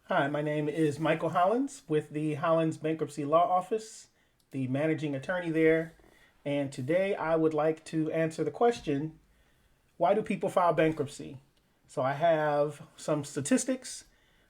Hi, my name is Michael Hollins with the Hollins Bankruptcy Law Office, the managing attorney there. And today I would like to answer the question, why do people file bankruptcy? So I have some statistics,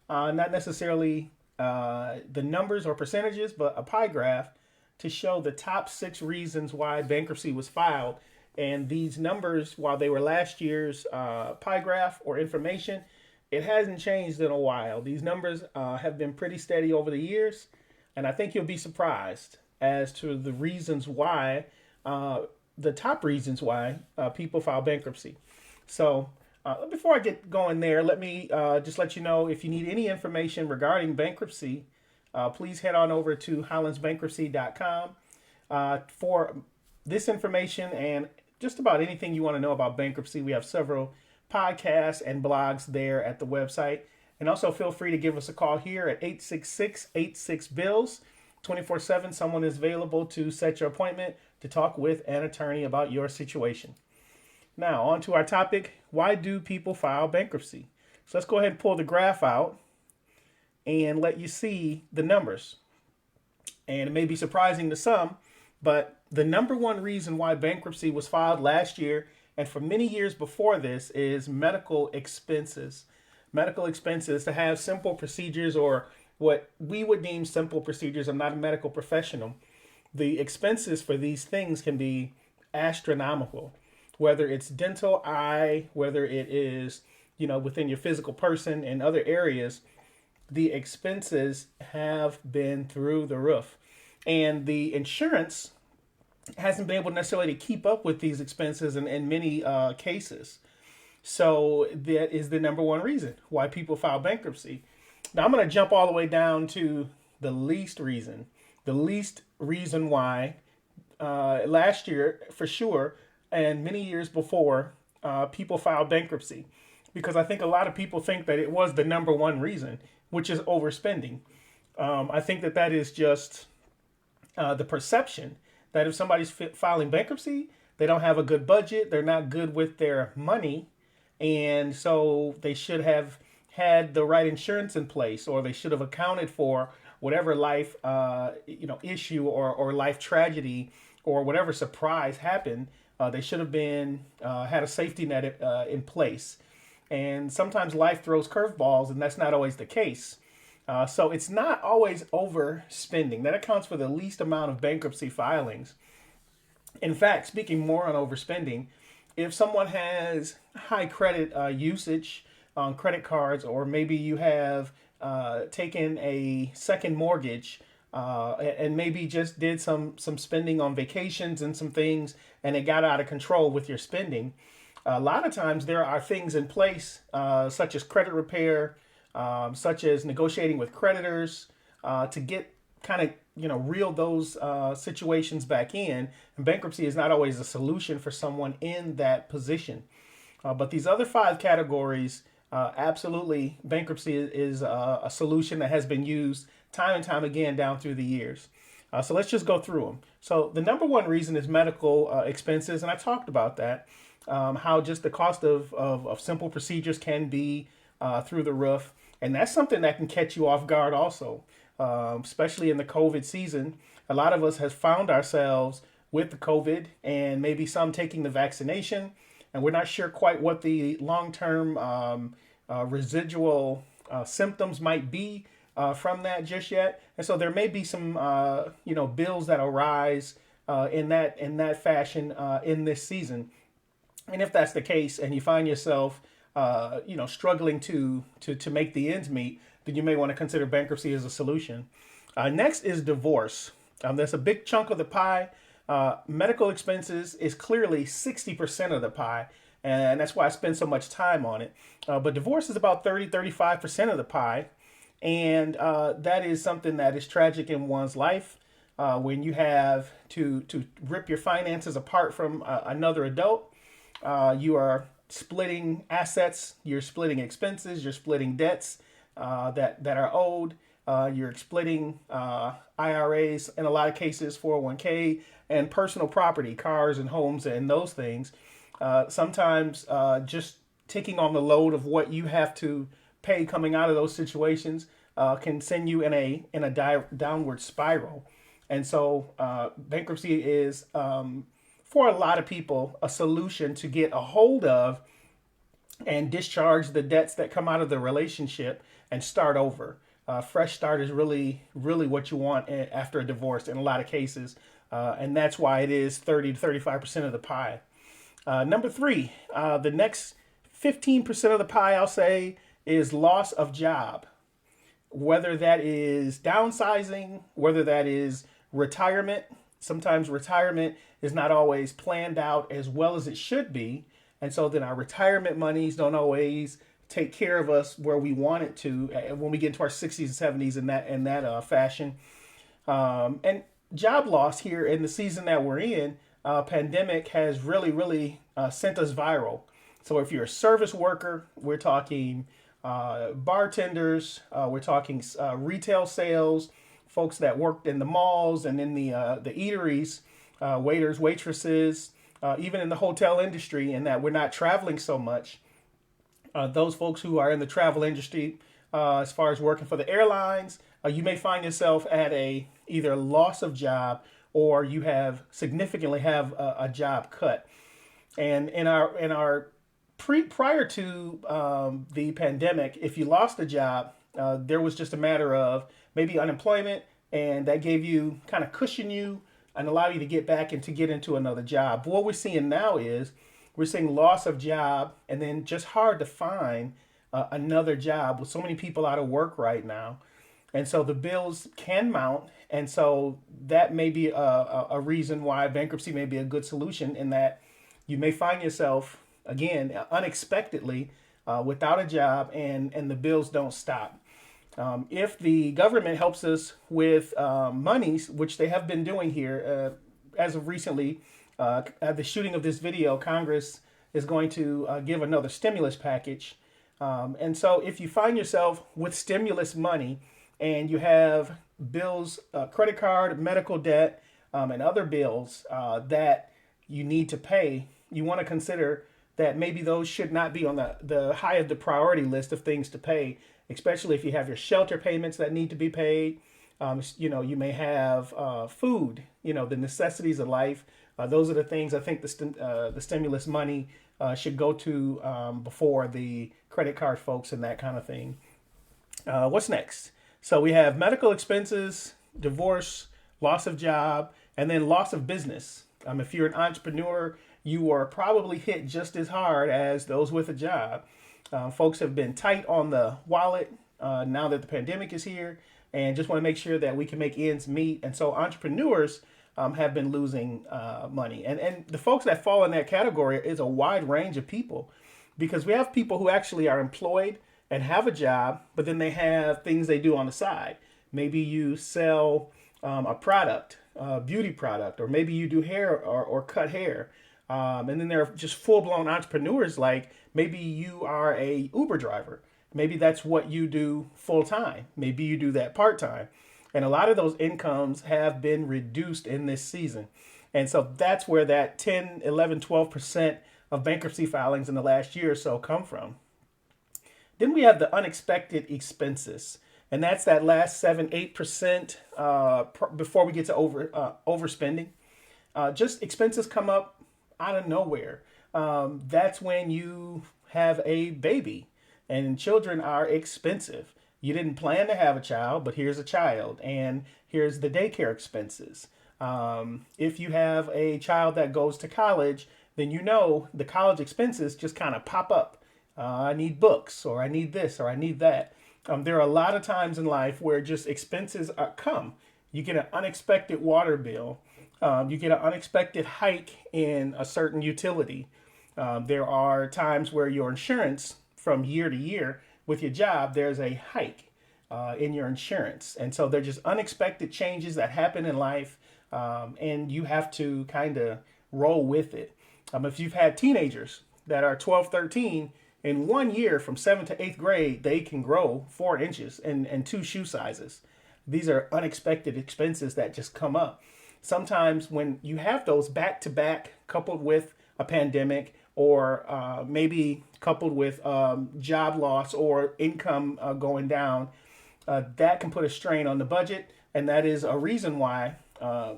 not necessarily the numbers or percentages, but a pie graph to show the top 6 reasons why bankruptcy was filed. And these numbers, while they were last year's pie graph or information, it hasn't changed in a while. These numbers have been pretty steady over the years, and I think you'll be surprised as to the reasons why, uh, the top reasons why people file bankruptcy. So, before I get going there, let me just let you know if you need any information regarding bankruptcy, please head on over to hollandsbankruptcy.com for this information and just about anything you want to know about bankruptcy. We have several podcasts and blogs there at the website. And also feel free to give us a call here at 866-86-BILLS. 24/7, someone is available to set your appointment to talk with an attorney about your situation. Now, on to our topic, why do people file bankruptcy? So let's go ahead and pull the graph out and let you see the numbers. And it may be surprising to some, but the number one reason why bankruptcy was filed last year and for many years before this is medical expenses. Medical expenses to have simple procedures, or what we would deem simple procedures. I'm not a medical professional. The expenses for these things can be astronomical, whether it's dental, eye, whether it is, within your physical person and other areas. The expenses have been through the roof. And the insurance hasn't been able necessarily to keep up with these expenses in many cases. So that is the number one reason why people file bankruptcy. Now I'm going to jump all the way down to the least reason. The least reason why last year, for sure, and many years before, people filed bankruptcy. Because I think a lot of people think that it was the number one reason, which is overspending. I think that is just the perception that if somebody's filing bankruptcy, they don't have a good budget, they're not good with their money, and so they should have had the right insurance in place, or they should have accounted for whatever life, issue or life tragedy or whatever surprise happened. They should have been had a safety net in place. And sometimes life throws curveballs, and that's not always the case. So it's not always overspending. That accounts for the least amount of bankruptcy filings. In fact, speaking more on overspending, if someone has high credit usage on credit cards, or maybe you have taken a second mortgage and maybe just did some spending on vacations and some things, and it got out of control with your spending. A lot of times there are things in place, such as credit repair, such as negotiating with creditors to get kind of reel those situations back in. And bankruptcy is not always a solution for someone in that position. But these other 5 categories, absolutely, bankruptcy is a solution that has been used time and time again down through the years. So let's just go through them. So the number one reason is medical expenses, and I talked about that. How just the cost of simple procedures can be through the roof. And that's something that can catch you off guard also, especially in the COVID season. A lot of us has found ourselves with the COVID, and maybe some taking the vaccination, and we're not sure quite what the long-term residual symptoms might be from that just yet. And so there may be some bills that arise in that fashion in this season. And if that's the case, and you find yourself, struggling to make the ends meet, then you may want to consider bankruptcy as a solution. Next is divorce. That's a big chunk of the pie. Medical expenses is clearly 60% of the pie, and that's why I spend so much time on it. But divorce is about 35% of the pie, and that is something that is tragic in one's life. When you have to rip your finances apart from another adult, you are splitting assets, you're splitting expenses, you're splitting debts that are owed, you're splitting IRAs, in a lot of cases 401k, and personal property, cars and homes and those things. Sometimes just taking on the load of what you have to pay coming out of those situations can send you in a downward spiral. And so bankruptcy is, for a lot of people, a solution to get a hold of and discharge the debts that come out of the relationship and start over. Fresh start is really, really what you want after a divorce in a lot of cases. And that's why it is 30 to 35% of the pie. Number three, the next 15% of the pie, I'll say, is loss of job. Whether that is downsizing, whether that is retirement. Sometimes retirement is not always planned out as well as it should be. And so then our retirement monies don't always take care of us where we want it to when we get into our 60s and 70s in that fashion. And job loss here in the season that we're in, pandemic has really, really sent us viral. So if you're a service worker, we're talking bartenders, we're talking retail sales, folks that worked in the malls and in the eateries, waiters, waitresses, even in the hotel industry, in that we're not traveling so much. Those folks who are in the travel industry, as far as working for the airlines, you may find yourself at either loss of job or you have significantly have a job cut. And prior to the pandemic, if you lost a job, there was just a matter of maybe unemployment, and that gave you kind of cushion you and allow you to get back and to get into another job. But what we're seeing now is we're seeing loss of job and then just hard to find another job with so many people out of work right now. And so the bills can mount. And so that may be a reason why bankruptcy may be a good solution, in that you may find yourself, again, unexpectedly without a job, and the bills don't stop. If the government helps us with monies, which they have been doing here as of recently, at the shooting of this video, Congress is going to give another stimulus package. And so if you find yourself with stimulus money and you have bills, credit card, medical debt, and other bills that you need to pay, you want to consider that maybe those should not be on the high of the priority list of things to pay, especially if you have your shelter payments that need to be paid. You may have food, the necessities of life. Those are the things I think the stimulus money should go to before the credit card folks and that kind of thing. What's next? So we have medical expenses, divorce, loss of job, and then loss of business. If you're an entrepreneur, you are probably hit just as hard as those with a job. Folks have been tight on the wallet now that the pandemic is here, and just want to make sure that we can make ends meet. And so entrepreneurs have been losing money. And the folks that fall in that category is a wide range of people, because we have people who actually are employed and have a job, but then they have things they do on the side. Maybe you sell a product, a beauty product, or maybe you do hair or cut hair. And then there are just full-blown entrepreneurs, like maybe you are a Uber driver. Maybe that's what you do full-time. Maybe you do that part-time. And a lot of those incomes have been reduced in this season. And so that's where that 10, 11, 12% of bankruptcy filings in the last year or so come from. Then we have the unexpected expenses. And that's that last 7, 8% before we get to overspending. Just expenses come up out of nowhere. That's when you have a baby, and children are expensive. You didn't plan to have a child, but here's a child, and here's the daycare expenses. If you have a child that goes to college, then the college expenses just kind of pop up. I need books, or I need this, or I need that. There are a lot of times in life where just expenses come. You get an unexpected water bill. You get an unexpected hike in a certain utility. There are times where your insurance, from year to year with your job, there's a hike in your insurance. And so they're just unexpected changes that happen in life, and you have to kind of roll with it. If you've had teenagers that are 12, 13, in 1 year from 7th to 8th grade, they can grow 4 inches and 2 shoe sizes. These are unexpected expenses that just come up. Sometimes when you have those back to back, coupled with a pandemic, or maybe coupled with job loss or income going down, that can put a strain on the budget, and that is a reason why a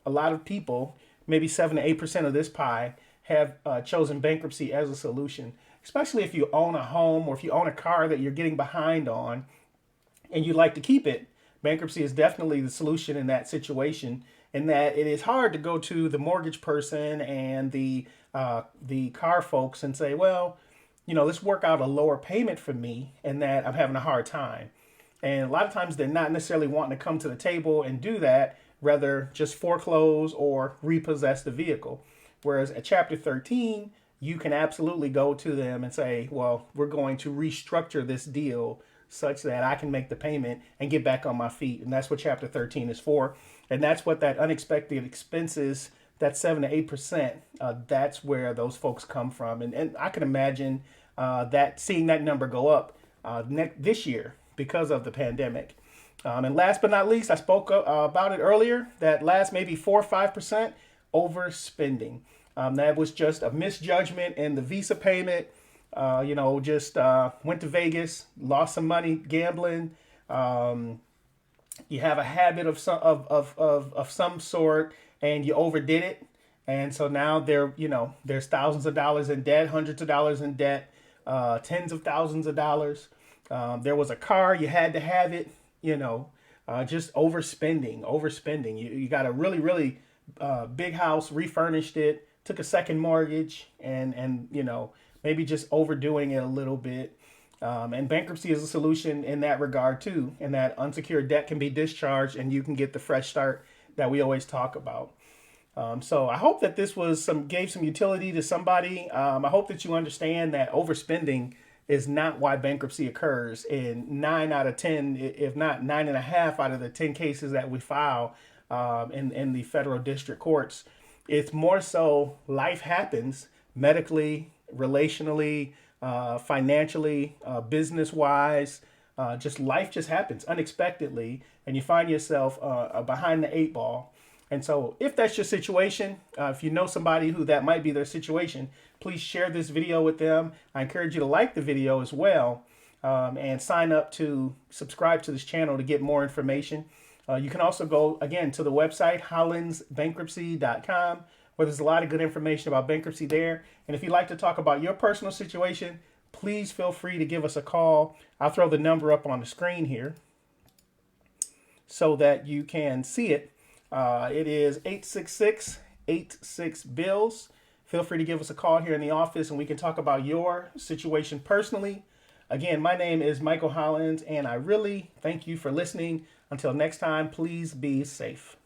lot of people, maybe 7 to 8% of this pie, have chosen bankruptcy as a solution. Especially if you own a home or if you own a car that you're getting behind on, and you'd like to keep it. Bankruptcy is definitely the solution in that situation. In that it is hard to go to the mortgage person and the car folks and say, well, let's work out a lower payment for me, and that I'm having a hard time. And a lot of times they're not necessarily wanting to come to the table and do that, rather just foreclose or repossess the vehicle. Whereas at Chapter 13, you can absolutely go to them and say, well, we're going to restructure this deal such that I can make the payment and get back on my feet. And that's what Chapter 13 is for. And that's what that unexpected expenses, that 7 to 8%, that's where those folks come from. And I can imagine that seeing that number go up this year because of the pandemic. And last but not least, I spoke about it earlier, that last maybe 4 or 5% overspending. That was just a misjudgment in the visa payment. Just went to Vegas, lost some money gambling. You have a habit of some sort, and you overdid it, and so now there's thousands of dollars in debt, hundreds of dollars in debt, tens of thousands of dollars. There was a car, you had to have it. Just overspending. You got a really really big house, refurnished it, took a second mortgage, and maybe just overdoing it a little bit. And bankruptcy is a solution in that regard too, and that unsecured debt can be discharged and you can get the fresh start that we always talk about. So I hope that this gave some utility to somebody. I hope that you understand that overspending is not why bankruptcy occurs in 9 out of 10, if not 9.5 out of the 10 cases that we file in the federal district courts. It's more so life happens medically, relationally, financially, business-wise. Just life just happens unexpectedly, and you find yourself behind the 8 ball. And so if that's your situation, if you know somebody who that might be their situation, please share this video with them. I encourage you to like the video as well, and subscribe to this channel to get more information. You can also go, again, to the website, hollandsbankruptcy.com, where there's a lot of good information about bankruptcy there. And if you'd like to talk about your personal situation, please feel free to give us a call. I'll throw the number up on the screen here so that you can see it. It is 866-86-BILLS. Feel free to give us a call here in the office, and we can talk about your situation personally. Again, my name is Michael Hollins, and I really thank you for listening. Until next time, please be safe.